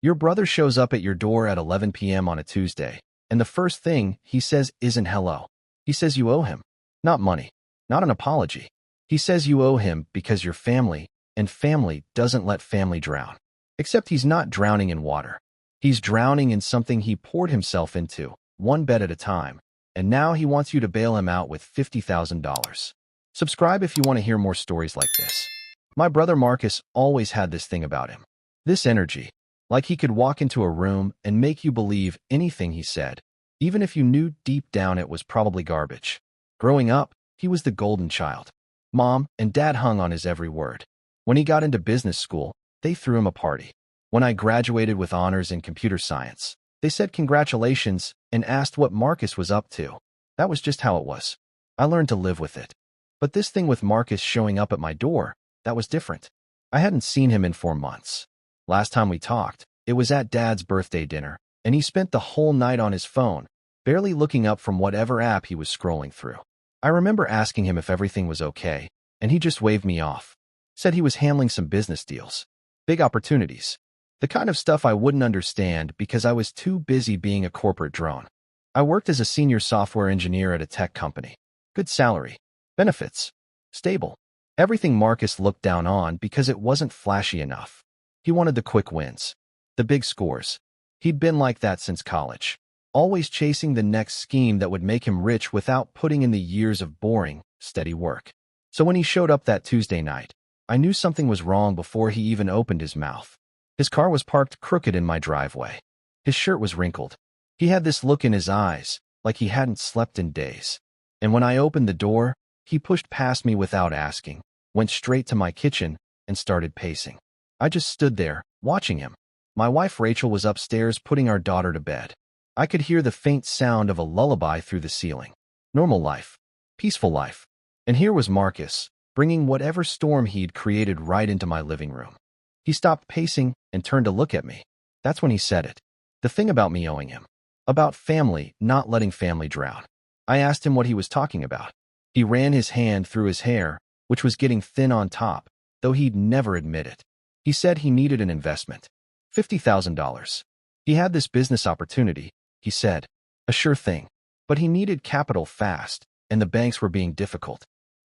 Your brother shows up at your door at 11 p.m. on a Tuesday, and the first thing he says isn't hello. He says you owe him. Not money. Not an apology. He says you owe him because you're family, and family doesn't let family drown. Except he's not drowning in water. He's drowning in something he poured himself into, one bet at a time, and now he wants you to bail him out with $50,000. Subscribe if you want to hear more stories like this. My brother Marcus always had this thing about him. This energy, like he could walk into a room and make you believe anything he said, even if you knew deep down it was probably garbage. Growing up, he was the golden child. Mom and Dad hung on his every word. When he got into business school, they threw him a party. When I graduated with honors in computer science, they said congratulations and asked what Marcus was up to. That was just how it was. I learned to live with it. But this thing with Marcus showing up at my door, that was different. I hadn't seen him in 4 months. Last time we talked, it was at Dad's birthday dinner, and he spent the whole night on his phone, barely looking up from whatever app he was scrolling through. I remember asking him if everything was okay, and he just waved me off. Said he was handling some business deals. Big opportunities. The kind of stuff I wouldn't understand because I was too busy being a corporate drone. I worked as a senior software engineer at a tech company. Good salary. Benefits. Stable. Everything Marcus looked down on because it wasn't flashy enough. He wanted the quick wins. The big scores. He'd been like that since college. Always chasing the next scheme that would make him rich without putting in the years of boring, steady work. So when he showed up that Tuesday night, I knew something was wrong before he even opened his mouth. His car was parked crooked in my driveway. His shirt was wrinkled. He had this look in his eyes, like he hadn't slept in days. And when I opened the door, he pushed past me without asking, went straight to my kitchen, and started pacing. I just stood there, watching him. My wife Rachel was upstairs putting our daughter to bed. I could hear the faint sound of a lullaby through the ceiling. Normal life. Peaceful life. And here was Marcus, bringing whatever storm he'd created right into my living room. He stopped pacing and turned to look at me. That's when he said it. The thing about me owing him. About family not letting family drown. I asked him what he was talking about. He ran his hand through his hair, which was getting thin on top, though he'd never admit it. He said he needed an investment. $50,000. He had this business opportunity, he said. A sure thing. But he needed capital fast, and the banks were being difficult.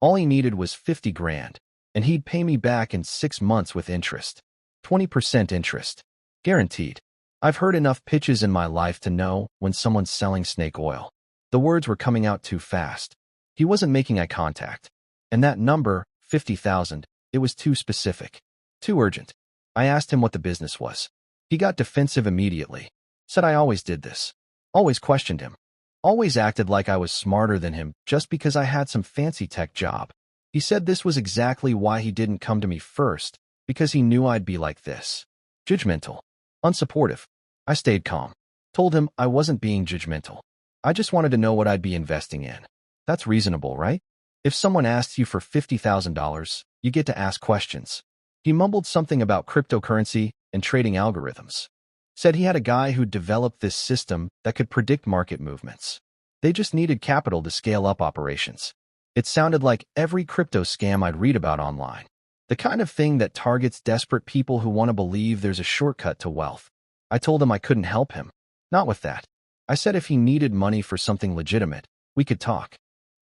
All he needed was 50 grand, and he'd pay me back in 6 months with interest. 20% interest. Guaranteed. I've heard enough pitches in my life to know when someone's selling snake oil. The words were coming out too fast. He wasn't making eye contact. And that number, 50,000, it was too specific. Too urgent. I asked him what the business was. He got defensive immediately. Said I always did this. Always questioned him. Always acted like I was smarter than him just because I had some fancy tech job. He said this was exactly why he didn't come to me first, because he knew I'd be like this. Judgmental. Unsupportive. I stayed calm. Told him I wasn't being judgmental. I just wanted to know what I'd be investing in. That's reasonable, right? If someone asks you for $50,000, you get to ask questions. He mumbled something about cryptocurrency and trading algorithms. Said he had a guy who developed this system that could predict market movements. They just needed capital to scale up operations. It sounded like every crypto scam I'd read about online. The kind of thing that targets desperate people who want to believe there's a shortcut to wealth. I told him I couldn't help him. Not with that. I said if he needed money for something legitimate, we could talk.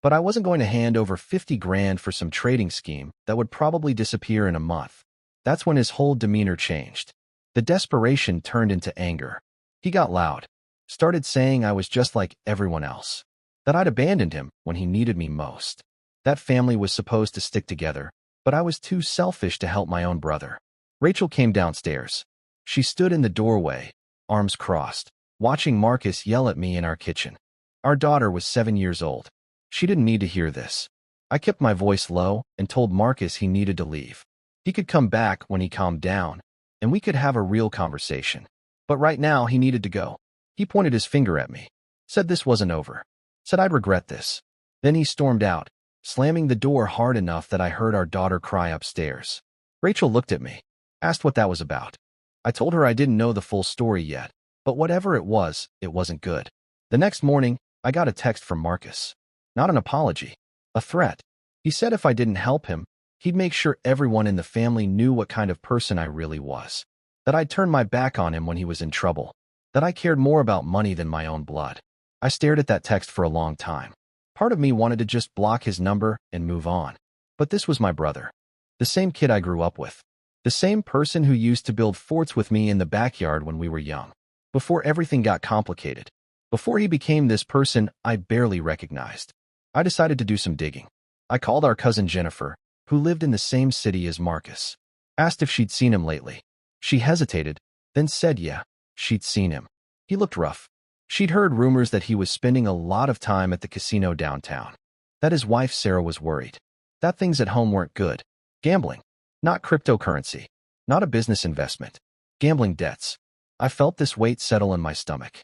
But I wasn't going to hand over 50 grand for some trading scheme that would probably disappear in a month. That's when his whole demeanor changed. The desperation turned into anger. He got loud. Started saying I was just like everyone else. That I'd abandoned him when he needed me most. That family was supposed to stick together, but I was too selfish to help my own brother. Rachel came downstairs. She stood in the doorway, arms crossed, watching Marcus yell at me in our kitchen. Our daughter was 7 years old. She didn't need to hear this. I kept my voice low and told Marcus he needed to leave. He could come back when he calmed down, and we could have a real conversation. But right now, he needed to go. He pointed his finger at me. Said this wasn't over. Said I'd regret this. Then he stormed out, slamming the door hard enough that I heard our daughter cry upstairs. Rachel looked at me, asked what that was about. I told her I didn't know the full story yet, but whatever it wasn't good. The next morning, I got a text from Marcus. Not an apology, a threat. He said if I didn't help him, he'd make sure everyone in the family knew what kind of person I really was. that I'd turned my back on him when he was in trouble, that I cared more about money than my own blood. I stared at that text for a long time. Part of me wanted to just block his number and move on. But this was my brother. The same kid I grew up with. The same person who used to build forts with me in the backyard when we were young. Before everything got complicated. Before he became this person I barely recognized. I decided to do some digging. I called our cousin Jennifer, who lived in the same city as Marcus. Asked if she'd seen him lately. She hesitated, then said yeah, she'd seen him. He looked rough. She'd heard rumors that he was spending a lot of time at the casino downtown. That his wife Sarah was worried. That things at home weren't good. Gambling. Not cryptocurrency. Not a business investment. Gambling debts. I felt this weight settle in my stomach.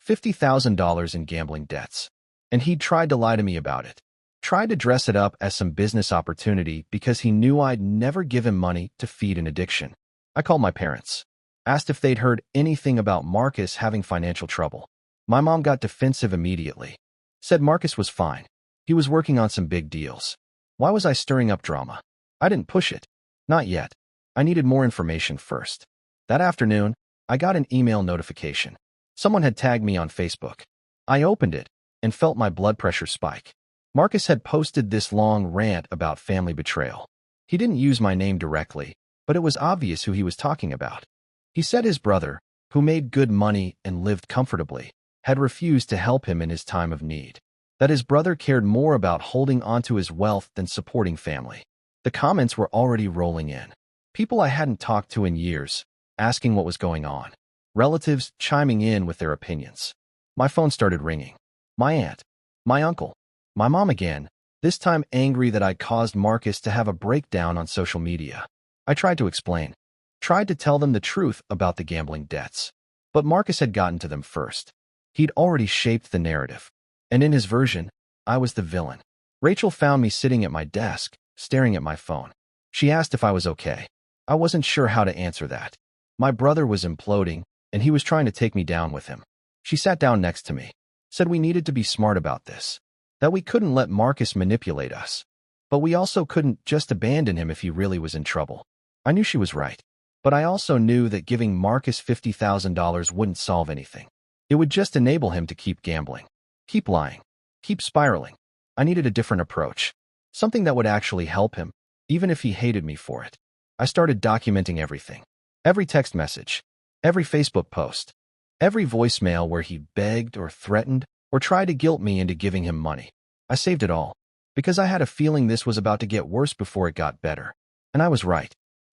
$50,000 in gambling debts. And he'd tried to lie to me about it. Tried to dress it up as some business opportunity because he knew I'd never give him money to feed an addiction. I called my parents. Asked if they'd heard anything about Marcus having financial trouble. My mom got defensive immediately. Said Marcus was fine. He was working on some big deals. Why was I stirring up drama? I didn't push it. Not yet. I needed more information first. That afternoon, I got an email notification. Someone had tagged me on Facebook. I opened it and felt my blood pressure spike. Marcus had posted this long rant about family betrayal. He didn't use my name directly, but it was obvious who he was talking about. He said his brother, who made good money and lived comfortably, had refused to help him in his time of need. That his brother cared more about holding onto his wealth than supporting family. The comments were already rolling in. People I hadn't talked to in years, asking what was going on. Relatives chiming in with their opinions. My phone started ringing. My aunt. My uncle. My mom again, this time angry that I caused Marcus to have a breakdown on social media. I tried to explain. Tried to tell them the truth about the gambling debts. But Marcus had gotten to them first. He'd already shaped the narrative. And in his version, I was the villain. Rachel found me sitting at my desk, staring at my phone. She asked if I was okay. I wasn't sure how to answer that. My brother was imploding, and he was trying to take me down with him. She sat down next to me. Said we needed to be smart about this. That we couldn't let Marcus manipulate us. But we also couldn't just abandon him if he really was in trouble. I knew she was right. But I also knew that giving Marcus $50,000 wouldn't solve anything. It would just enable him to keep gambling. Keep lying. Keep spiraling. I needed a different approach. Something that would actually help him, even if he hated me for it. I started documenting everything. Every text message. Every Facebook post. Every voicemail where he begged or threatened or tried to guilt me into giving him money. I saved it all. Because I had a feeling this was about to get worse before it got better. And I was right.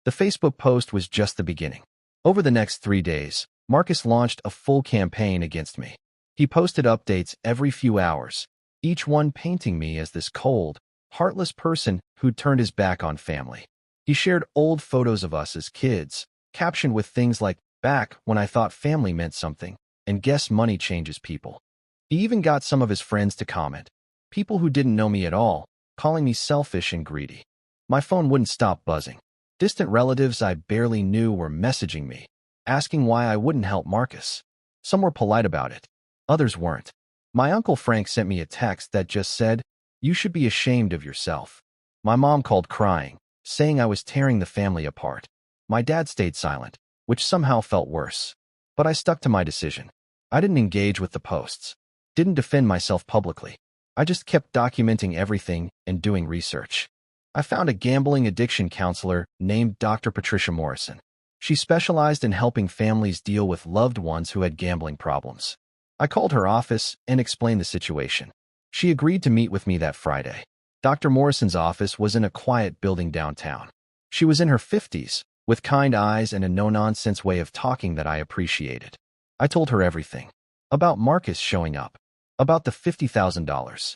The Facebook post was just the beginning. Over the next 3 days, Marcus launched a full campaign against me. He posted updates every few hours, each one painting me as this cold, heartless person who'd turned his back on family. He shared old photos of us as kids, captioned with things like, "Back when I thought family meant something," and "Guess money changes people." He even got some of his friends to comment, people who didn't know me at all, calling me selfish and greedy. My phone wouldn't stop buzzing. Distant relatives I barely knew were messaging me, asking why I wouldn't help Marcus. Some were polite about it. Others weren't. My Uncle Frank sent me a text that just said, "You should be ashamed of yourself." My mom called crying, saying I was tearing the family apart. My dad stayed silent, which somehow felt worse. But I stuck to my decision. I didn't engage with the posts. Didn't defend myself publicly. I just kept documenting everything and doing research. I found a gambling addiction counselor named Dr. Patricia Morrison. She specialized in helping families deal with loved ones who had gambling problems. I called her office and explained the situation. She agreed to meet with me that Friday. Dr. Morrison's office was in a quiet building downtown. She was in her 50s, with kind eyes and a no-nonsense way of talking that I appreciated. I told her everything. About Marcus showing up. About the $50,000.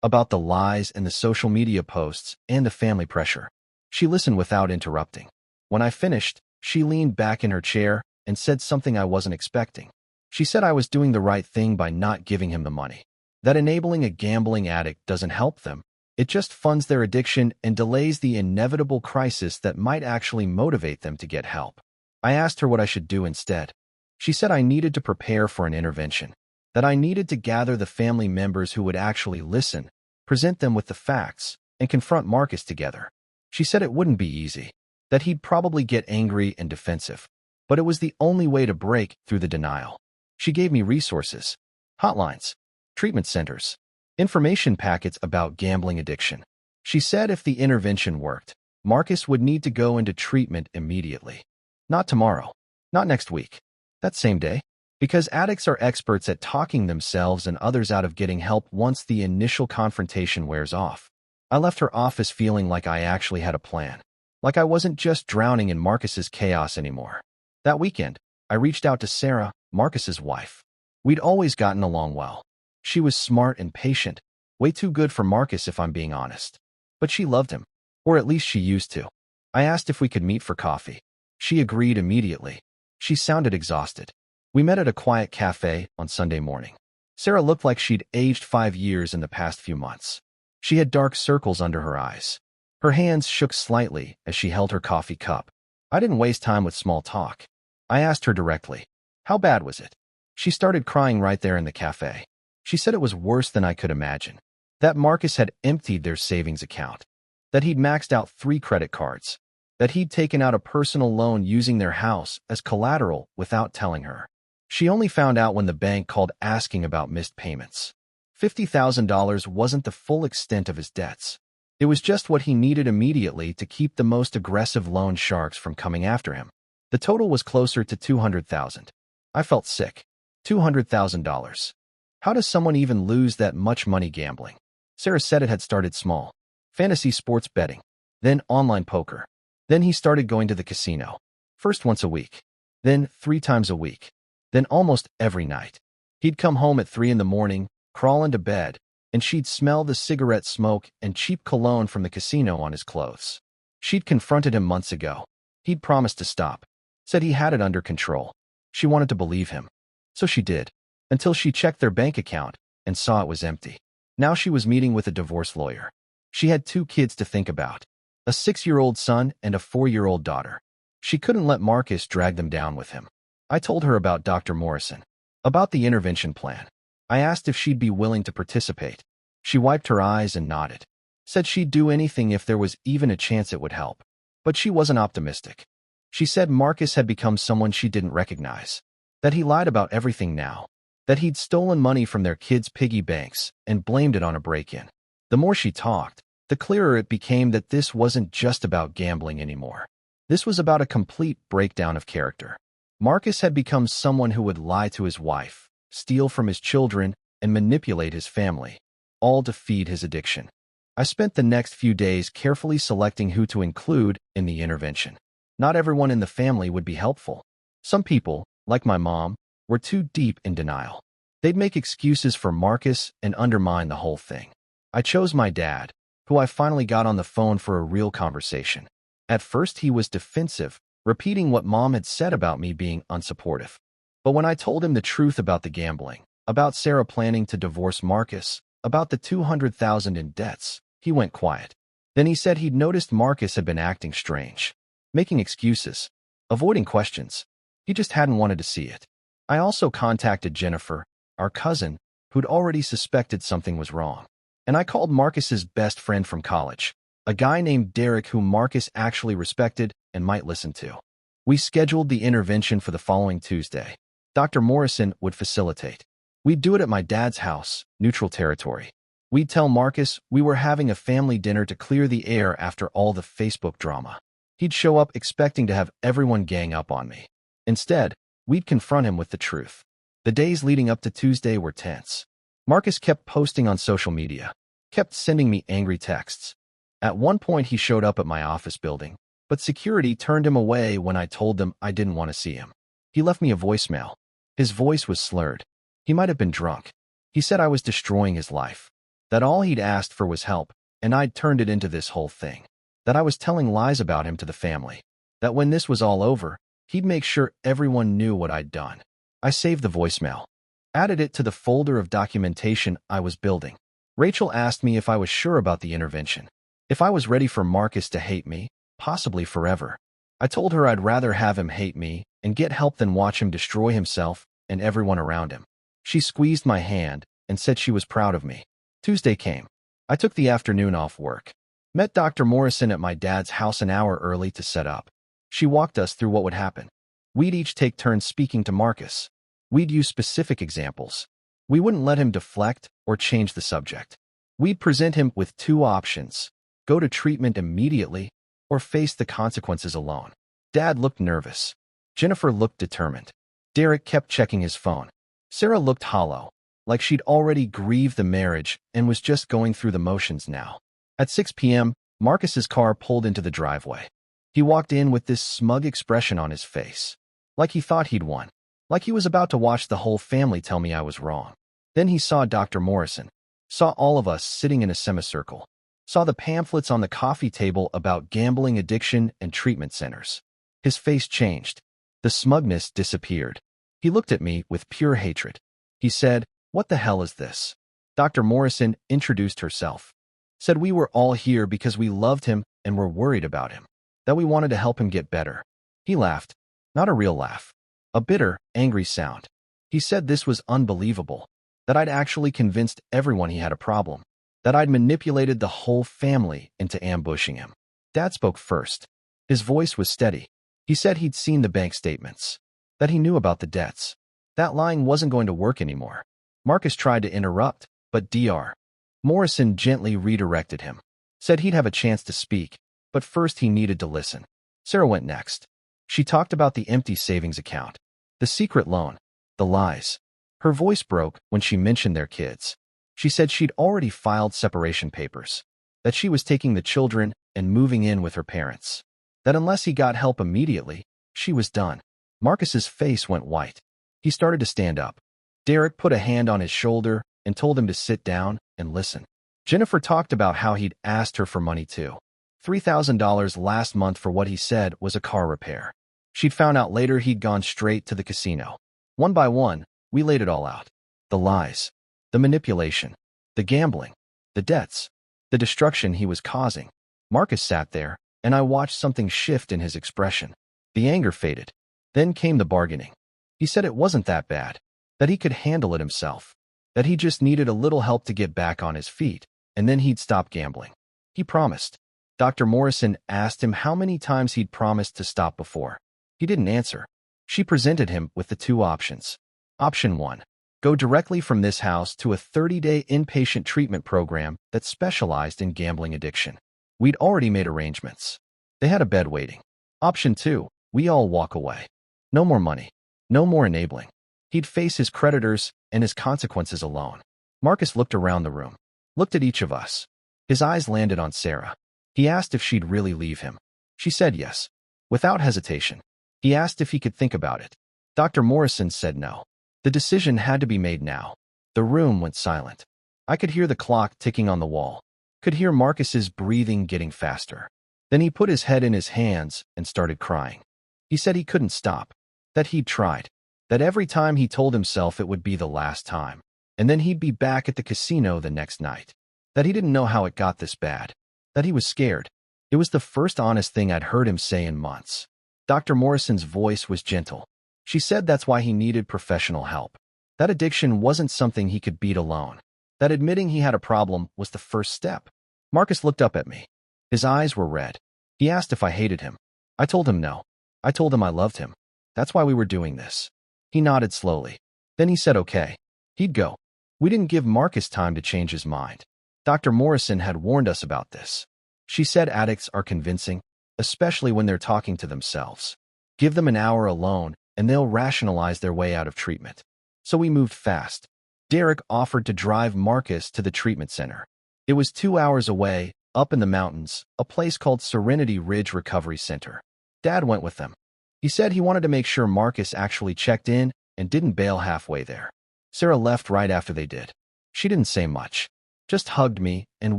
About the lies and the social media posts and the family pressure. She listened without interrupting. When I finished, she leaned back in her chair and said something I wasn't expecting. She said I was doing the right thing by not giving him the money. That enabling a gambling addict doesn't help them. It just funds their addiction and delays the inevitable crisis that might actually motivate them to get help. I asked her what I should do instead. She said I needed to prepare for an intervention. That I needed to gather the family members who would actually listen, present them with the facts, and confront Marcus together. She said it wouldn't be easy. That he'd probably get angry and defensive. but it was the only way to break through the denial. She gave me resources, hotlines, treatment centers, information packets about gambling addiction. She said if the intervention worked, Marcus would need to go into treatment immediately. Not tomorrow, not next week, that same day. Because addicts are experts at talking themselves and others out of getting help once the initial confrontation wears off. I left her office feeling like I actually had a plan, like I wasn't just drowning in Marcus's chaos anymore. That weekend, I reached out to Sarah, Marcus's wife. We'd always gotten along well. She was smart and patient, way too good for Marcus if I'm being honest. But she loved him, or at least she used to. I asked if we could meet for coffee. She agreed immediately. She sounded exhausted. We met at a quiet cafe on Sunday morning. Sarah looked like she'd aged 5 years in the past few months. She had dark circles under her eyes. Her hands shook slightly as she held her coffee cup. I didn't waste time with small talk. I asked her directly, how bad was it? She started crying right there in the cafe. She said it was worse than I could imagine. That Marcus had emptied their savings account. That he'd maxed out 3 credit cards. That he'd taken out a personal loan using their house as collateral without telling her. She only found out when the bank called asking about missed payments. $50,000 wasn't the full extent of his debts. It was just what he needed immediately to keep the most aggressive loan sharks from coming after him. The total was closer to $200,000. I felt sick. $200,000. How does someone even lose that much money gambling? Sarah said it had started small. Fantasy sports betting. Then online poker. Then he started going to the casino. First once a week. Then 3 times a week. Then almost every night. He'd come home at 3 in the morning, crawl into bed, and she'd smell the cigarette smoke and cheap cologne from the casino on his clothes. She'd confronted him months ago. He'd promised to stop. Said he had it under control. She wanted to believe him. So she did. Until she checked their bank account and saw it was empty. Now she was meeting with a divorce lawyer. She had 2 kids to think about. A 6-year-old son and a 4-year-old daughter. She couldn't let Marcus drag them down with him. I told her about Dr. Morrison, about the intervention plan. I asked if she'd be willing to participate. She wiped her eyes and nodded. Said she'd do anything if there was even a chance it would help. But she wasn't optimistic. She said Marcus had become someone she didn't recognize. That he lied about everything now. That he'd stolen money from their kids' piggy banks and blamed it on a break-in. The more she talked, the clearer it became that this wasn't just about gambling anymore. This was about a complete breakdown of character. Marcus had become someone who would lie to his wife, steal from his children, and manipulate his family, all to feed his addiction. I spent the next few days carefully selecting who to include in the intervention. Not everyone in the family would be helpful. Some people, like my mom, were too deep in denial. They'd make excuses for Marcus and undermine the whole thing. I chose my dad, who I finally got on the phone for a real conversation. At first he was defensive, repeating what Mom had said about me being unsupportive. But when I told him the truth about the gambling, about Sarah planning to divorce Marcus, about the $200,000 in debts, he went quiet. Then he said he'd noticed Marcus had been acting strange, making excuses, avoiding questions. He just hadn't wanted to see it. I also contacted Jennifer, our cousin, who'd already suspected something was wrong. And I called Marcus's best friend from college, a guy named Derek whom Marcus actually respected and might listen to. We scheduled the intervention for the following Tuesday. Dr. Morrison would facilitate. We'd do it at my dad's house, neutral territory. We'd tell Marcus we were having a family dinner to clear the air after all the Facebook drama. He'd show up expecting to have everyone gang up on me. Instead, we'd confront him with the truth. The days leading up to Tuesday were tense. Marcus kept posting on social media, kept sending me angry texts. At one point he showed up at my office building, but security turned him away when I told them I didn't want to see him. He left me a voicemail. His voice was slurred. He might have been drunk. He said I was destroying his life. That all he'd asked for was help, and I'd turned it into this whole thing. That I was telling lies about him to the family. That when this was all over, he'd make sure everyone knew what I'd done. I saved the voicemail. Added it to the folder of documentation I was building. Rachel asked me if I was sure about the intervention. If I was ready for Marcus to hate me, possibly forever. I told her I'd rather have him hate me and get help than watch him destroy himself and everyone around him. She squeezed my hand and said she was proud of me. Tuesday came. I took the afternoon off work. Met Dr. Morrison at my dad's house an hour early to set up. She walked us through what would happen. We'd each take turns speaking to Marcus. We'd use specific examples. We wouldn't let him deflect or change the subject. We'd present him with two options: go to treatment immediately or face the consequences alone. Dad looked nervous. Jennifer looked determined. Derek kept checking his phone. Sarah looked hollow, like she'd already grieved the marriage and was just going through the motions now. At 6 p.m., Marcus's car pulled into the driveway. He walked in with this smug expression on his face, like he thought he'd won, like he was about to watch the whole family tell me I was wrong. Then he saw Dr. Morrison, saw all of us sitting in a semicircle, saw the pamphlets on the coffee table about gambling addiction and treatment centers. His face changed. The smugness disappeared. He looked at me with pure hatred. He said, "What the hell is this?" Dr. Morrison introduced herself, said we were all here because we loved him and were worried about him, that we wanted to help him get better. He laughed, not a real laugh, a bitter, angry sound. He said this was unbelievable, that I'd actually convinced everyone he had a problem, that I'd manipulated the whole family into ambushing him. Dad spoke first. His voice was steady. He said he'd seen the bank statements, that he knew about the debts. That lying wasn't going to work anymore. Marcus tried to interrupt, but Dr. Morrison gently redirected him, said he'd have a chance to speak, but first he needed to listen. Sarah went next. She talked about the empty savings account, the secret loan, the lies. Her voice broke when she mentioned their kids. She said she'd already filed separation papers, that she was taking the children and moving in with her parents, that unless he got help immediately, she was done. Marcus's face went white. He started to stand up. Derek put a hand on his shoulder and told him to sit down and listen. Jennifer talked about how he'd asked her for money too. $3,000 last month for what he said was a car repair. She'd found out later he'd gone straight to the casino. One by one, we laid it all out. The lies, the manipulation, the gambling, the debts, the destruction he was causing. Marcus sat there, and I watched something shift in his expression. The anger faded. Then came the bargaining. He said it wasn't that bad, that he could handle it himself, that he just needed a little help to get back on his feet, and then he'd stop gambling. He promised. Dr. Morrison asked him how many times he'd promised to stop before. He didn't answer. She presented him with the two options. Option 1. Go directly from this house to a 30-day inpatient treatment program that specialized in gambling addiction. We'd already made arrangements. They had a bed waiting. Option 2. We all walk away. No more money. No more enabling. He'd face his creditors and his consequences alone. Marcus looked around the room, looked at each of us. His eyes landed on Sarah. He asked if she'd really leave him. She said yes, without hesitation. He asked if he could think about it. Dr. Morrison said no. The decision had to be made now. The room went silent. I could hear the clock ticking on the wall, could hear Marcus's breathing getting faster. Then he put his head in his hands and started crying. He said he couldn't stop, that he'd tried, that every time he told himself it would be the last time, and then he'd be back at the casino the next night, that he didn't know how it got this bad, that he was scared. It was the first honest thing I'd heard him say in months. Dr. Morrison's voice was gentle. She said that's why he needed professional help. That addiction wasn't something he could beat alone. That admitting he had a problem was the first step. Marcus looked up at me. His eyes were red. He asked if I hated him. I told him no. I told him I loved him. That's why we were doing this. He nodded slowly. Then he said okay. He'd go. We didn't give Marcus time to change his mind. Dr. Morrison had warned us about this. She said addicts are convincing, especially when they're talking to themselves. Give them an hour alone, and they'll rationalize their way out of treatment. So we moved fast. Derek offered to drive Marcus to the treatment center. It was 2 hours away, up in the mountains, a place called Serenity Ridge Recovery Center. Dad went with them. He said he wanted to make sure Marcus actually checked in and didn't bail halfway there. Sarah left right after they did. She didn't say much, just hugged me and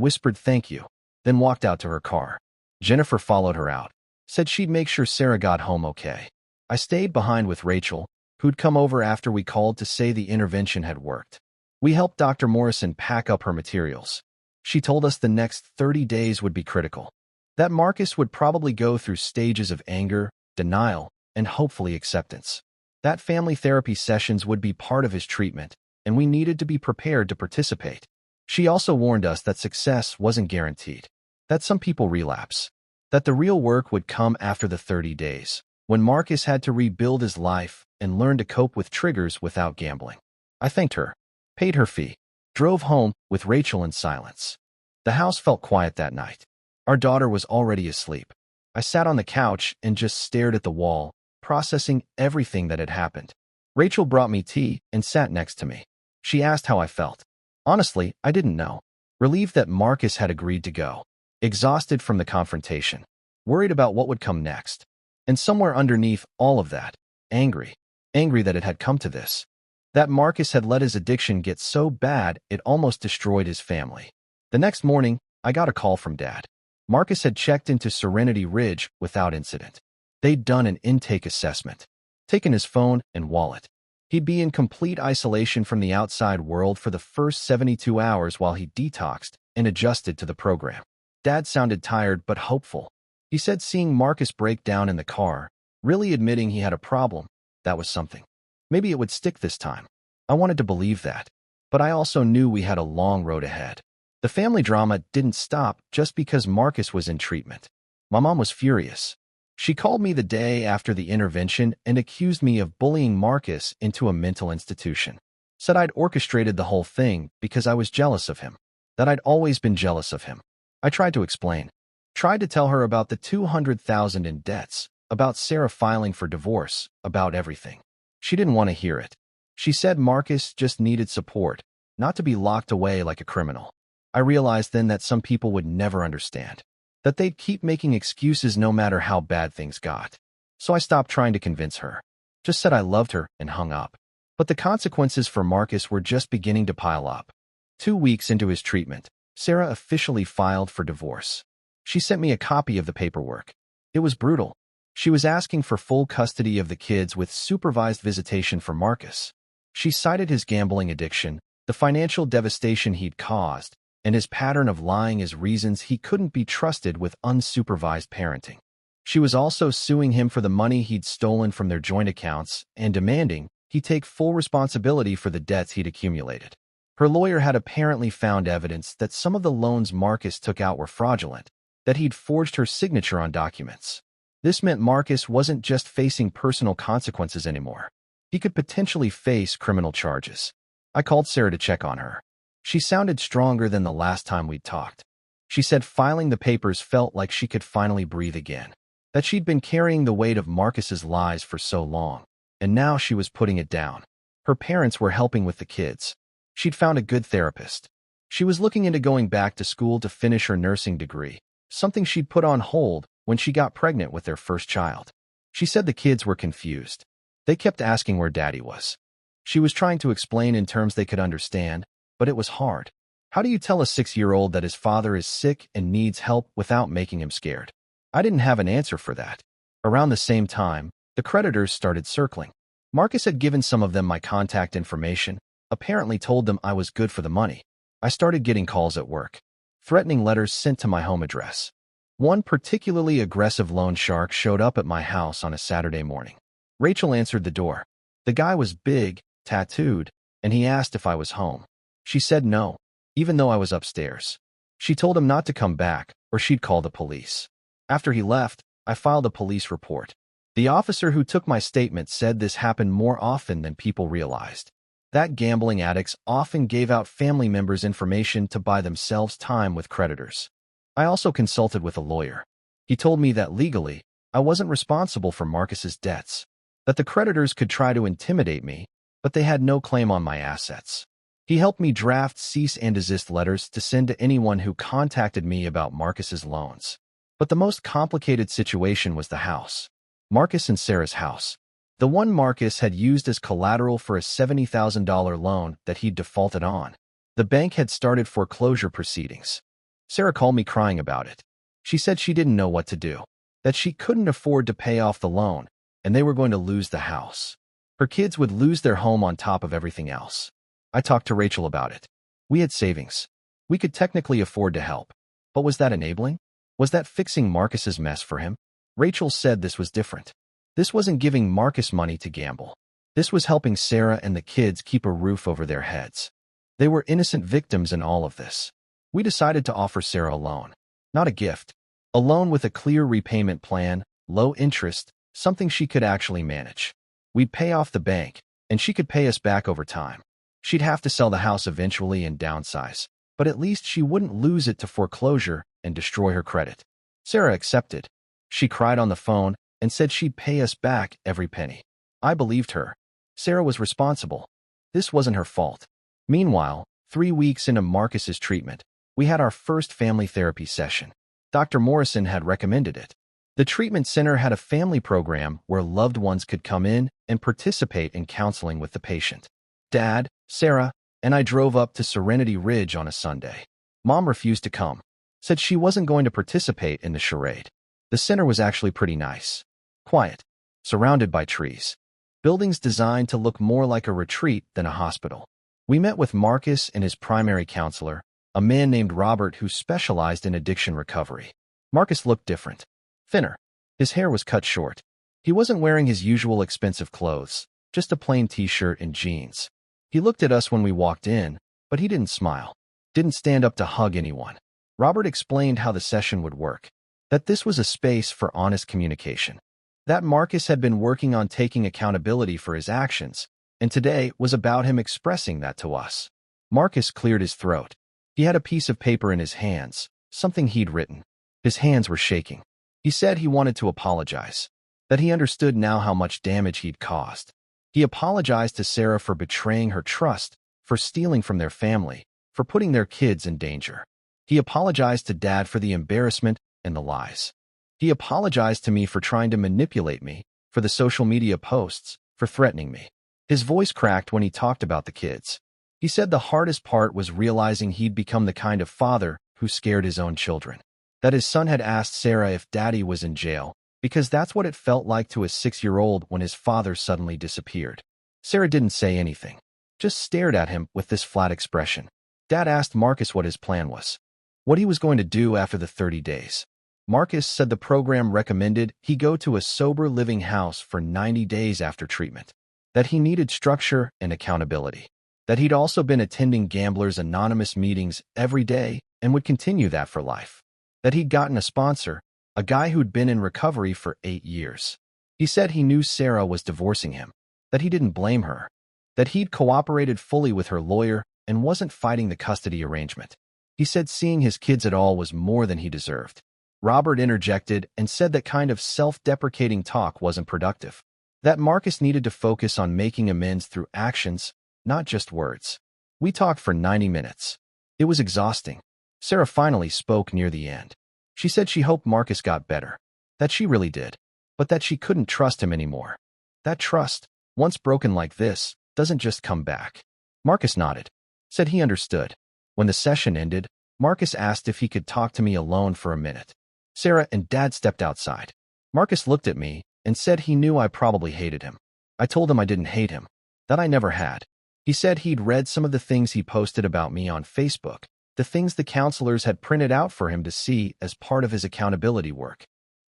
whispered thank you, then walked out to her car. Jennifer followed her out, said she'd make sure Sarah got home okay. I stayed behind with Rachel, who'd come over after we called to say the intervention had worked. We helped Dr. Morrison pack up her materials. She told us the next 30 days would be critical, that Marcus would probably go through stages of anger, denial, and hopefully acceptance. That family therapy sessions would be part of his treatment, and we needed to be prepared to participate. She also warned us that success wasn't guaranteed, that some people relapse, that the real work would come after the 30 days. when Marcus had to rebuild his life and learn to cope with triggers without gambling. I thanked her, paid her fee, drove home with Rachel in silence. The house felt quiet that night. Our daughter was already asleep. I sat on the couch and just stared at the wall, processing everything that had happened. Rachel brought me tea and sat next to me. She asked how I felt. Honestly, I didn't know. Relieved that Marcus had agreed to go. Exhausted from the confrontation. Worried about what would come next. And somewhere underneath all of that, angry. Angry that it had come to this. That Marcus had let his addiction get so bad it almost destroyed his family. The next morning, I got a call from Dad. Marcus had checked into Serenity Ridge without incident. They'd done an intake assessment, taken his phone and wallet. He'd be in complete isolation from the outside world for the first 72 hours while he detoxed and adjusted to the program. Dad sounded tired but hopeful. He said seeing Marcus break down in the car, really admitting he had a problem, that was something. Maybe it would stick this time. I wanted to believe that. But I also knew we had a long road ahead. The family drama didn't stop just because Marcus was in treatment. My mom was furious. She called me the day after the intervention and accused me of bullying Marcus into a mental institution. Said I'd orchestrated the whole thing because I was jealous of him. That I'd always been jealous of him. I tried to explain. Tried to tell her about the $200,000 in debts, about Sarah filing for divorce, about everything. She didn't want to hear it. She said Marcus just needed support, not to be locked away like a criminal. I realized then that some people would never understand. That they'd keep making excuses no matter how bad things got. So I stopped trying to convince her. Just said I loved her and hung up. But the consequences for Marcus were just beginning to pile up. 2 weeks into his treatment, Sarah officially filed for divorce. She sent me a copy of the paperwork. It was brutal. She was asking for full custody of the kids with supervised visitation for Marcus. She cited his gambling addiction, the financial devastation he'd caused, and his pattern of lying as reasons he couldn't be trusted with unsupervised parenting. She was also suing him for the money he'd stolen from their joint accounts and demanding he take full responsibility for the debts he'd accumulated. Her lawyer had apparently found evidence that some of the loans Marcus took out were fraudulent, that he'd forged her signature on documents. This meant Marcus wasn't just facing personal consequences anymore. He could potentially face criminal charges. I called Sarah to check on her. She sounded stronger than the last time we'd talked. She said filing the papers felt like she could finally breathe again. That she'd been carrying the weight of Marcus's lies for so long, and now she was putting it down. Her parents were helping with the kids. She'd found a good therapist. She was looking into going back to school to finish her nursing degree, something she'd put on hold when she got pregnant with their first child. She said the kids were confused. They kept asking where Daddy was. She was trying to explain in terms they could understand, but it was hard. How do you tell a 6-year-old that his father is sick and needs help without making him scared? I didn't have an answer for that. Around the same time, the creditors started circling. Marcus had given some of them my contact information, apparently told them I was good for the money. I started getting calls at work. Threatening letters sent to my home address. One particularly aggressive loan shark showed up at my house on a Saturday morning. Rachel answered the door. The guy was big, tattooed, and he asked if I was home. She said no, even though I was upstairs. She told him not to come back, or she'd call the police. After he left, I filed a police report. The officer who took my statement said this happened more often than people realized. That gambling addicts often gave out family members' information to buy themselves time with creditors. I also consulted with a lawyer. He told me that legally, I wasn't responsible for Marcus's debts, that the creditors could try to intimidate me, but they had no claim on my assets. He helped me draft cease and desist letters to send to anyone who contacted me about Marcus's loans. But the most complicated situation was the house. Marcus and Sarah's house. The one Marcus had used as collateral for a $70,000 loan that he'd defaulted on. The bank had started foreclosure proceedings. Sarah called me crying about it. She said she didn't know what to do, that she couldn't afford to pay off the loan, and they were going to lose the house. Her kids would lose their home on top of everything else. I talked to Rachel about it. We had savings. We could technically afford to help. But was that enabling? Was that fixing Marcus's mess for him? Rachel said this was different. This wasn't giving Marcus money to gamble. This was helping Sarah and the kids keep a roof over their heads. They were innocent victims in all of this. We decided to offer Sarah a loan. Not a gift. A loan with a clear repayment plan, low interest, something she could actually manage. We'd pay off the bank, and she could pay us back over time. She'd have to sell the house eventually and downsize, but at least she wouldn't lose it to foreclosure and destroy her credit. Sarah accepted. She cried on the phone and said she'd pay us back every penny. I believed her. Sarah was responsible. This wasn't her fault. Meanwhile, 3 weeks into Marcus's treatment, we had our first family therapy session. Dr. Morrison had recommended it. The treatment center had a family program where loved ones could come in and participate in counseling with the patient. Dad, Sarah, and I drove up to Serenity Ridge on a Sunday. Mom refused to come, said she wasn't going to participate in the charade. The center was actually pretty nice. Quiet, surrounded by trees. Buildings designed to look more like a retreat than a hospital. We met with Marcus and his primary counselor, a man named Robert who specialized in addiction recovery. Marcus looked different. Thinner. His hair was cut short. He wasn't wearing his usual expensive clothes, just a plain t-shirt and jeans. He looked at us when we walked in, but he didn't smile. Didn't stand up to hug anyone. Robert explained how the session would work. That this was a space for honest communication. That Marcus had been working on taking accountability for his actions, and today was about him expressing that to us. Marcus cleared his throat. He had a piece of paper in his hands, something he'd written. His hands were shaking. He said he wanted to apologize, that he understood now how much damage he'd caused. He apologized to Sarah for betraying her trust, for stealing from their family, for putting their kids in danger. He apologized to Dad for the embarrassment and the lies. He apologized to me for trying to manipulate me, for the social media posts, for threatening me. His voice cracked when he talked about the kids. He said the hardest part was realizing he'd become the kind of father who scared his own children. That his son had asked Sarah if Daddy was in jail, because that's what it felt like to a 6-year-old when his father suddenly disappeared. Sarah didn't say anything, just stared at him with this flat expression. Dad asked Marcus what his plan was, what he was going to do after the 30 days. Marcus said the program recommended he go to a sober living house for 90 days after treatment, that he needed structure and accountability, that he'd also been attending Gamblers Anonymous meetings every day and would continue that for life, that he'd gotten a sponsor, a guy who'd been in recovery for 8 years. He said he knew Sarah was divorcing him, that he didn't blame her, that he'd cooperated fully with her lawyer and wasn't fighting the custody arrangement. He said seeing his kids at all was more than he deserved. Robert interjected and said that kind of self-deprecating talk wasn't productive, that Marcus needed to focus on making amends through actions, not just words. We talked for 90 minutes. It was exhausting. Sarah finally spoke near the end. She said she hoped Marcus got better, that she really did, but that she couldn't trust him anymore. That trust, once broken like this, doesn't just come back. Marcus nodded, said he understood. When the session ended, Marcus asked if he could talk to me alone for a minute. Sarah and Dad stepped outside. Marcus looked at me and said he knew I probably hated him. I told him I didn't hate him, that I never had. He said he'd read some of the things he posted about me on Facebook, the things the counselors had printed out for him to see as part of his accountability work.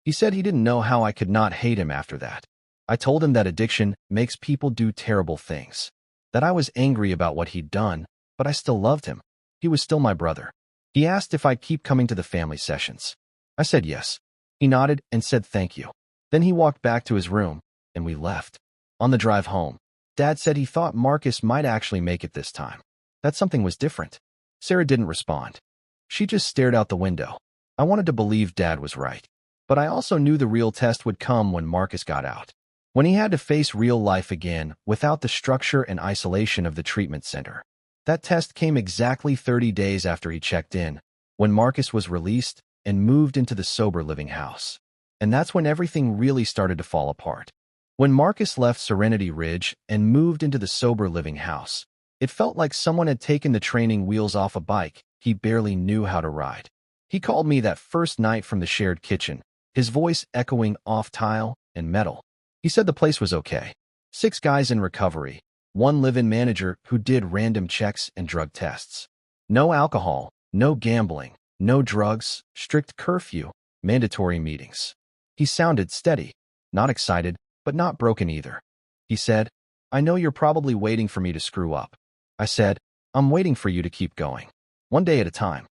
He said he didn't know how I could not hate him after that. I told him that addiction makes people do terrible things, that I was angry about what he'd done, but I still loved him. He was still my brother. He asked if I'd keep coming to the family sessions. I said yes. He nodded and said thank you. Then he walked back to his room, and we left. On the drive home, Dad said he thought Marcus might actually make it this time, that something was different. Sarah didn't respond. She just stared out the window. I wanted to believe Dad was right, but I also knew the real test would come when Marcus got out, when he had to face real life again without the structure and isolation of the treatment center. That test came exactly 30 days after he checked in, when Marcus was released and moved into the sober living house. And that's when everything really started to fall apart. When Marcus left Serenity Ridge and moved into the sober living house, it felt like someone had taken the training wheels off a bike he barely knew how to ride. He called me that first night from the shared kitchen, his voice echoing off tile and metal. He said the place was okay. 6 guys in recovery, 1 live-in manager who did random checks and drug tests. No alcohol, no gambling, no drugs, strict curfew, mandatory meetings. He sounded steady, not excited, but not broken either. He said, I know you're probably waiting for me to screw up. I said, I'm waiting for you to keep going. One day at a time.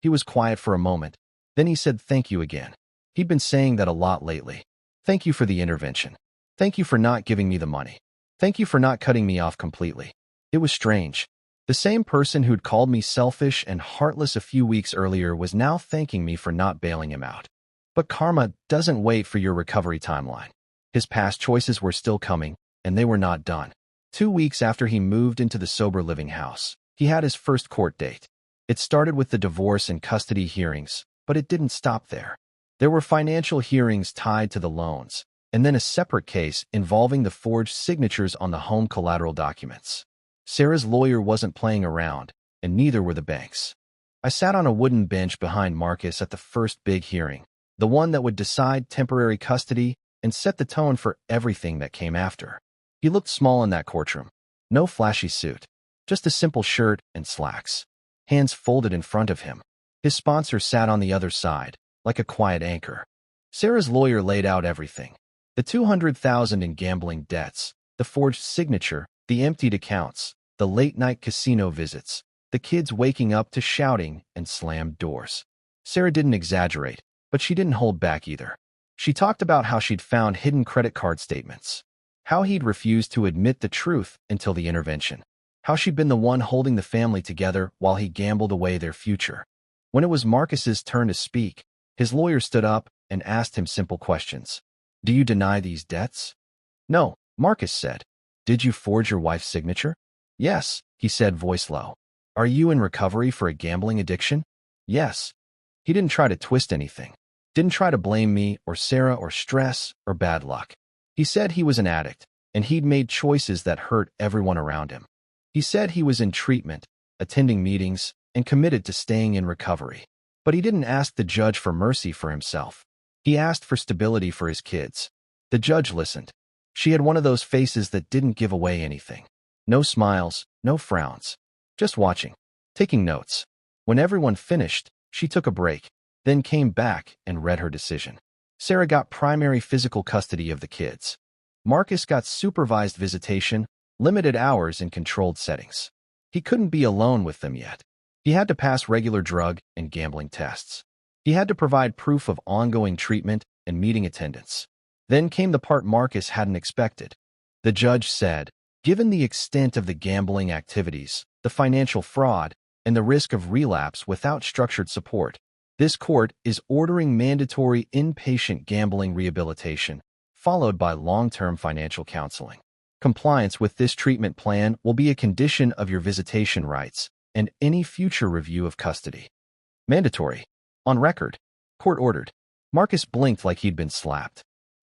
He was quiet for a moment. Then he said thank you again. He'd been saying that a lot lately. Thank you for the intervention. Thank you for not giving me the money. Thank you for not cutting me off completely. It was strange. The same person who'd called me selfish and heartless a few weeks earlier was now thanking me for not bailing him out. But karma doesn't wait for your recovery timeline. His past choices were still coming, and they were not done. 2 weeks after he moved into the sober living house, he had his first court date. It started with the divorce and custody hearings, but it didn't stop there. There were financial hearings tied to the loans, and then a separate case involving the forged signatures on the home collateral documents. Sarah's lawyer wasn't playing around, and neither were the banks. I sat on a wooden bench behind Marcus at the first big hearing, the one that would decide temporary custody and set the tone for everything that came after. He looked small in that courtroom. No flashy suit, just a simple shirt and slacks, hands folded in front of him. His sponsor sat on the other side, like a quiet anchor. Sarah's lawyer laid out everything. The $200,000 in gambling debts, the forged signature, the emptied accounts, the late-night casino visits, the kids waking up to shouting and slammed doors. Sarah didn't exaggerate, but she didn't hold back either. She talked about how she'd found hidden credit card statements, how he'd refused to admit the truth until the intervention, how she'd been the one holding the family together while he gambled away their future. When it was Marcus's turn to speak, his lawyer stood up and asked him simple questions. Do you deny these debts? No, Marcus said. Did you forge your wife's signature? Yes, he said, voice low. Are you in recovery for a gambling addiction? Yes. He didn't try to twist anything. Didn't try to blame me or Sarah or stress or bad luck. He said he was an addict, and he'd made choices that hurt everyone around him. He said he was in treatment, attending meetings, and committed to staying in recovery. But he didn't ask the judge for mercy for himself. He asked for stability for his kids. The judge listened. She had one of those faces that didn't give away anything. No smiles, no frowns. Just watching, taking notes. When everyone finished, she took a break, then came back and read her decision. Sarah got primary physical custody of the kids. Marcus got supervised visitation, limited hours in controlled settings. He couldn't be alone with them yet. He had to pass regular drug and gambling tests. He had to provide proof of ongoing treatment and meeting attendance. Then came the part Marcus hadn't expected. The judge said, given the extent of the gambling activities, the financial fraud, and the risk of relapse without structured support, this court is ordering mandatory inpatient gambling rehabilitation, followed by long-term financial counseling. Compliance with this treatment plan will be a condition of your visitation rights and any future review of custody. Mandatory. On record. Court ordered. Marcus blinked like he'd been slapped.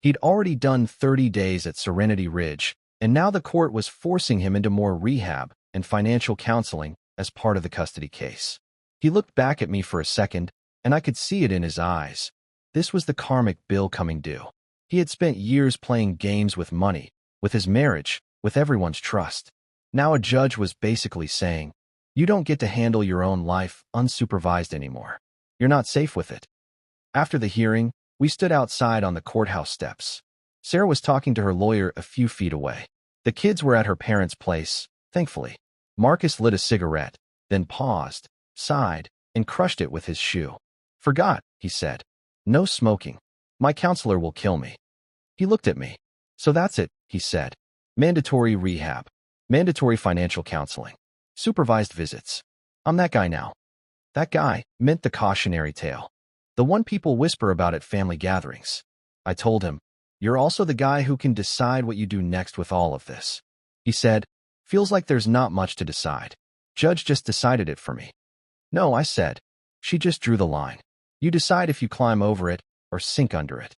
He'd already done 30 days at Serenity Ridge, and now the court was forcing him into more rehab and financial counseling as part of the custody case. He looked back at me for a second, and I could see it in his eyes. This was the karmic bill coming due. He had spent years playing games with money, with his marriage, with everyone's trust. Now a judge was basically saying, you don't get to handle your own life unsupervised anymore. You're not safe with it. After the hearing, we stood outside on the courthouse steps. Sarah was talking to her lawyer a few feet away. The kids were at her parents' place, thankfully. Marcus lit a cigarette, then paused, sighed, and crushed it with his shoe. Forgot, he said. No smoking. My counselor will kill me. He looked at me. So that's it, he said. Mandatory rehab. Mandatory financial counseling. Supervised visits. I'm that guy now. That guy meant the cautionary tale. The one people whisper about at family gatherings. I told him, you're also the guy who can decide what you do next with all of this. He said, feels like there's not much to decide. Judge just decided it for me. No, I said. She just drew the line. You decide if you climb over it or sink under it.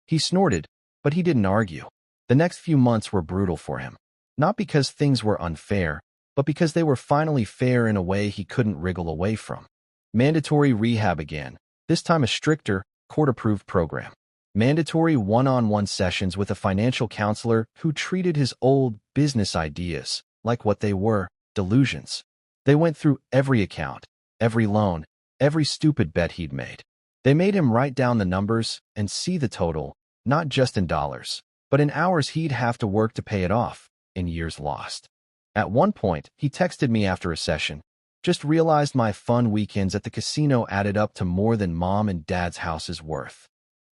He snorted, but he didn't argue. The next few months were brutal for him. Not because things were unfair, but because they were finally fair in a way he couldn't wriggle away from. Mandatory rehab again, this time a stricter, court-approved program. Mandatory one-on-one sessions with a financial counselor who treated his old business ideas like what they were, delusions. They went through every account, every loan, every stupid bet he'd made. They made him write down the numbers and see the total, not just in dollars, but in hours he'd have to work to pay it off, in years lost. At one point, he texted me after a session, just realized my fun weekends at the casino added up to more than mom and dad's house is worth.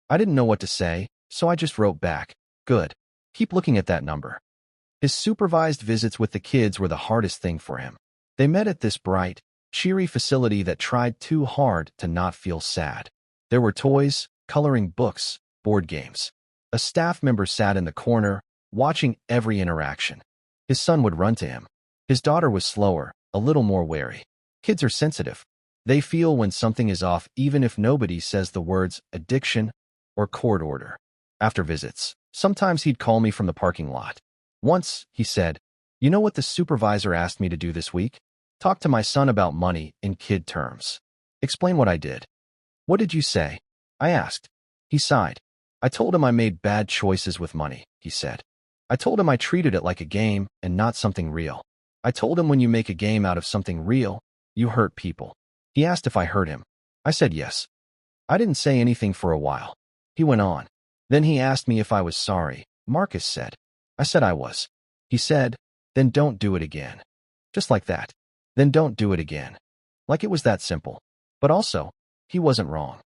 I didn't know what to say, So I just wrote back, "Good. Keep looking at that number." His supervised visits with the kids were the hardest thing for him. They met at this bright, cheery facility that tried too hard to not feel sad. There were toys, coloring books, board games. A staff member sat in the corner, watching every interaction. His son would run to him. His daughter was slower, a little more wary. Kids are sensitive. They feel when something is off even if nobody says the words addiction or court order. After visits, sometimes he'd call me from the parking lot. Once, he said, "You know what the supervisor asked me to do this week? Talk to my son about money in kid terms." Explain what I did. "What did you say?" I asked. He sighed. "I told him I made bad choices with money," he said. "I told him I treated it like a game and not something real. I told him when you make a game out of something real, you hurt people." He asked if I hurt him. I said yes. I didn't say anything for a while. He went on. Then he asked me if I was sorry. Marcus said. I said I was. He said, "Then don't do it again." Just like that. Then don't do it again. Like it was that simple. But also, he wasn't wrong.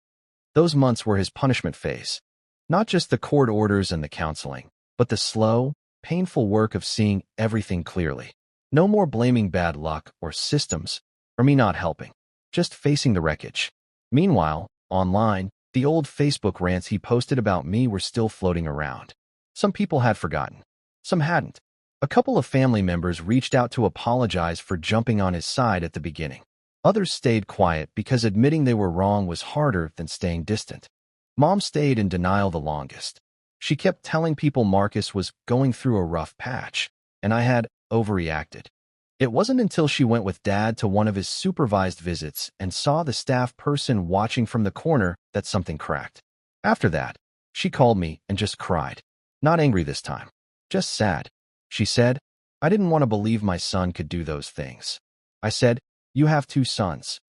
Those months were his punishment phase. Not just the court orders and the counseling, but the slow, painful work of seeing everything clearly. No more blaming bad luck or systems or me not helping. Just facing the wreckage. Meanwhile, online, the old Facebook rants he posted about me were still floating around. Some people had forgotten. Some hadn't. A couple of family members reached out to apologize for jumping on his side at the beginning. Others stayed quiet because admitting they were wrong was harder than staying distant. Mom stayed in denial the longest. She kept telling people Marcus was going through a rough patch, and I had overreacted. It wasn't until she went with Dad to one of his supervised visits and saw the staff person watching from the corner that something cracked. After that, she called me and just cried. Not angry this time. Just sad. She said, "I didn't want to believe my son could do those things." I said, "You have 2 sons."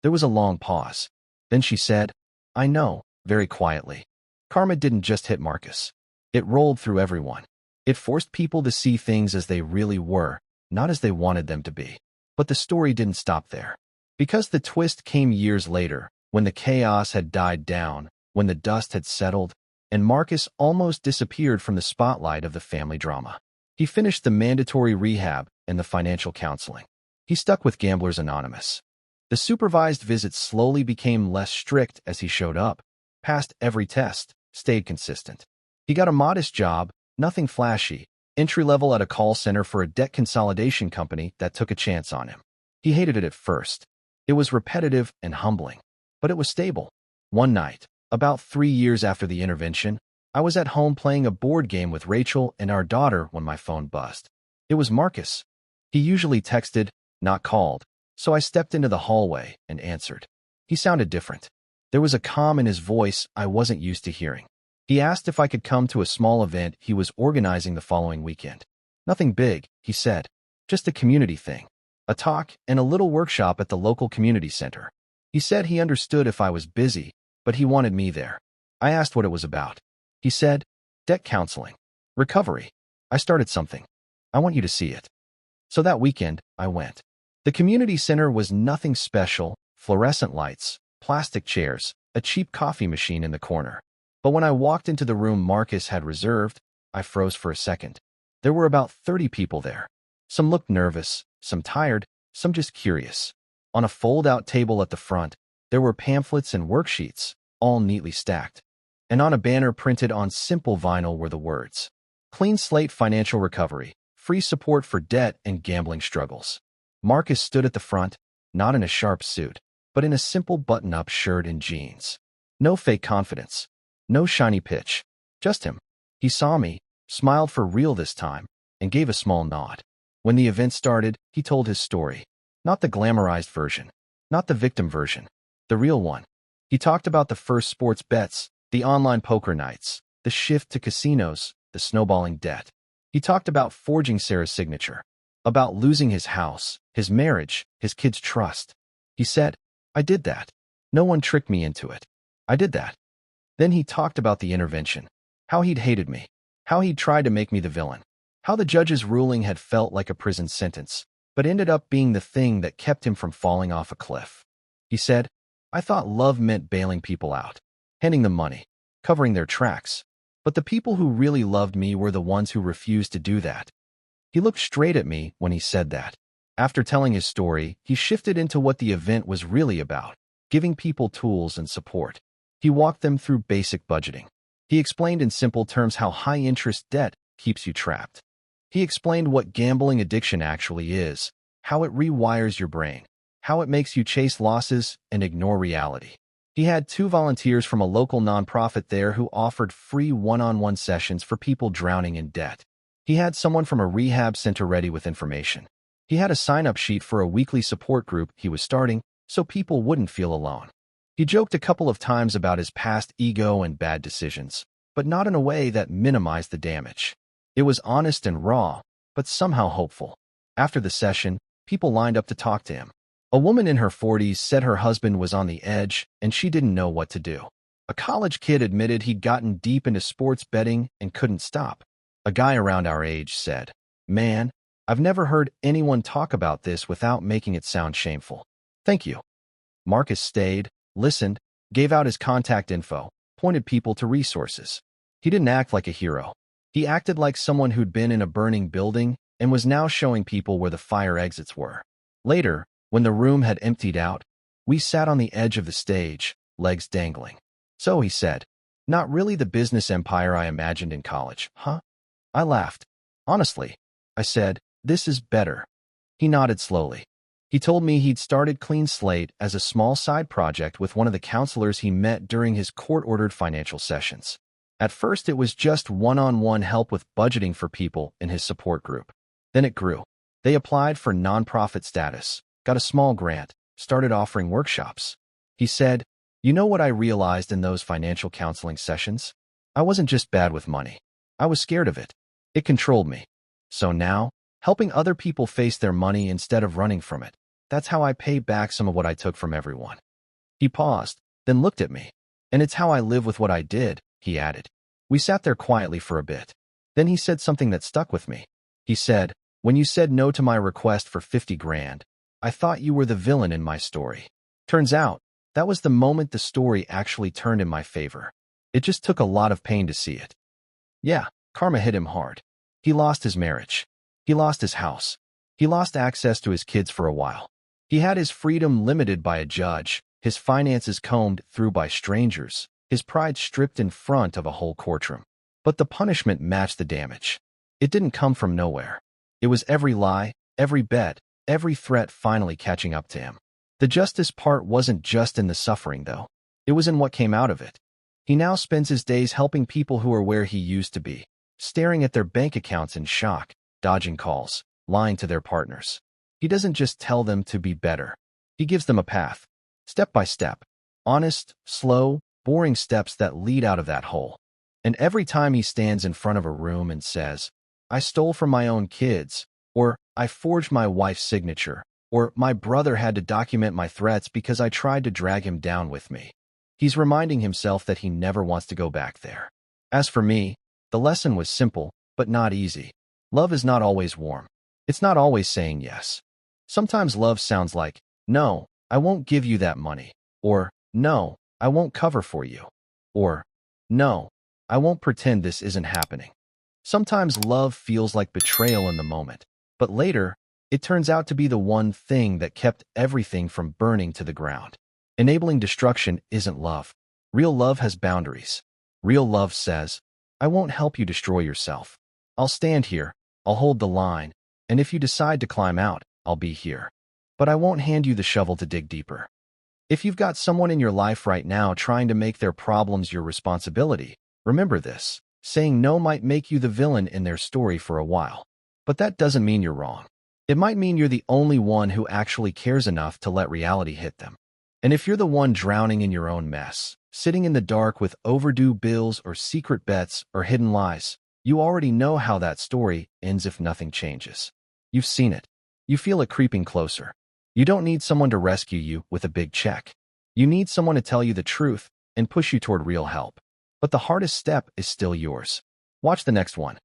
There was a long pause. Then she said, "I know," very quietly. Karma didn't just hit Marcus. It rolled through everyone. It forced people to see things as they really were, not as they wanted them to be. But the story didn't stop there. Because the twist came years later, when the chaos had died down, when the dust had settled, and Marcus almost disappeared from the spotlight of the family drama. He finished the mandatory rehab and the financial counseling. He stuck with Gamblers Anonymous. The supervised visits slowly became less strict as he showed up, passed every test, stayed consistent. He got a modest job, nothing flashy, entry-level at a call center for a debt consolidation company that took a chance on him. He hated it at first. It was repetitive and humbling, but it was stable. One night, about 3 years after the intervention, I was at home playing a board game with Rachel and our daughter when my phone buzzed. It was Marcus. He usually texted, not called, so I stepped into the hallway and answered. He sounded different. There was a calm in his voice I wasn't used to hearing. He asked if I could come to a small event he was organizing the following weekend. Nothing big, he said. Just a community thing. A talk and a little workshop at the local community center. He said he understood if I was busy, but he wanted me there. I asked what it was about. He said, "Debt counseling. Recovery. I started something. I want you to see it." So that weekend, I went. The community center was nothing special, fluorescent lights, plastic chairs, a cheap coffee machine in the corner. But when I walked into the room Marcus had reserved, I froze for a second. There were about 30 people there. Some looked nervous, some tired, some just curious. On a fold-out table at the front, there were pamphlets and worksheets, all neatly stacked. And on a banner printed on simple vinyl were the words, "Clean Slate Financial Recovery, Free Support for Debt and Gambling Struggles." Marcus stood at the front, not in a sharp suit, but in a simple button-up shirt and jeans. No fake confidence. No shiny pitch. Just him. He saw me, smiled for real this time, and gave a small nod. When the event started, he told his story. Not the glamorized version. Not the victim version. The real one. He talked about the first sports bets, the online poker nights, the shift to casinos, the snowballing debt. He talked about forging Sarah's signature. About losing his house, his marriage, his kids' trust. He said, "I did that. No one tricked me into it. I did that." Then he talked about the intervention, how he'd hated me, how he'd tried to make me the villain, how the judge's ruling had felt like a prison sentence, but ended up being the thing that kept him from falling off a cliff. He said, "I thought love meant bailing people out, handing them money, covering their tracks. But the people who really loved me were the ones who refused to do that. He looked straight at me when he said that. After telling his story, he shifted into what the event was really about, giving people tools and support. He walked them through basic budgeting. He explained in simple terms how high-interest debt keeps you trapped. He explained what gambling addiction actually is, how it rewires your brain, how it makes you chase losses and ignore reality. He had 2 volunteers from a local nonprofit there who offered free one-on-one sessions for people drowning in debt. He had someone from a rehab center ready with information. He had a sign-up sheet for a weekly support group he was starting so people wouldn't feel alone. He joked a couple of times about his past ego and bad decisions, but not in a way that minimized the damage. It was honest and raw, but somehow hopeful. After the session, people lined up to talk to him. A woman in her 40s said her husband was on the edge and she didn't know what to do. A college kid admitted he'd gotten deep into sports betting and couldn't stop. A guy around our age said, "Man, I've never heard anyone talk about this without making it sound shameful. Thank you." Marcus stayed, listened, gave out his contact info, pointed people to resources. He didn't act like a hero. He acted like someone who'd been in a burning building and was now showing people where the fire exits were. Later, when the room had emptied out, we sat on the edge of the stage, legs dangling. "So," he said, "not really the business empire I imagined in college, huh?" I laughed. "Honestly," I said, "this is better." He nodded slowly. He told me he'd started Clean Slate as a small side project with one of the counselors he met during his court-ordered financial sessions. At first, it was just one-on-one help with budgeting for people in his support group. Then it grew. They applied for nonprofit status, got a small grant, started offering workshops. He said, "You know what I realized in those financial counseling sessions? I wasn't just bad with money. I was scared of it. It controlled me. So now, helping other people face their money instead of running from it, that's how I pay back some of what I took from everyone." He paused, then looked at me. "And it's how I live with what I did," he added. We sat there quietly for a bit. Then he said something that stuck with me. He said, "When you said no to my request for 50 grand, I thought you were the villain in my story. Turns out, that was the moment the story actually turned in my favor. It just took a lot of pain to see it." Yeah, karma hit him hard. He lost his marriage. He lost his house. He lost access to his kids for a while. He had his freedom limited by a judge, his finances combed through by strangers, his pride stripped in front of a whole courtroom. But the punishment matched the damage. It didn't come from nowhere. It was every lie, every bet, every threat finally catching up to him. The justice part wasn't just in the suffering, though. It was in what came out of it. He now spends his days helping people who are where he used to be, staring at their bank accounts in shock, dodging calls, lying to their partners. He doesn't just tell them to be better. He gives them a path, step by step, honest, slow, boring steps that lead out of that hole. And every time he stands in front of a room and says, "I stole from my own kids," or "I forged my wife's signature," or "My brother had to document my threats because I tried to drag him down with me," he's reminding himself that he never wants to go back there. As for me, the lesson was simple, but not easy. Love is not always warm. It's not always saying yes. Sometimes love sounds like, "No, I won't give you that money," or "No, I won't cover for you," or "No, I won't pretend this isn't happening." Sometimes love feels like betrayal in the moment, but later, it turns out to be the one thing that kept everything from burning to the ground. Enabling destruction isn't love. Real love has boundaries. Real love says, "I won't help you destroy yourself. I'll stand here, I'll hold the line, and if you decide to climb out, I'll be here. But I won't hand you the shovel to dig deeper." If you've got someone in your life right now trying to make their problems your responsibility, remember this. Saying no might make you the villain in their story for a while. But that doesn't mean you're wrong. It might mean you're the only one who actually cares enough to let reality hit them. And if you're the one drowning in your own mess, sitting in the dark with overdue bills or secret bets or hidden lies, you already know how that story ends if nothing changes. You've seen it. You feel it creeping closer. You don't need someone to rescue you with a big check. You need someone to tell you the truth and push you toward real help. But the hardest step is still yours. Watch the next one.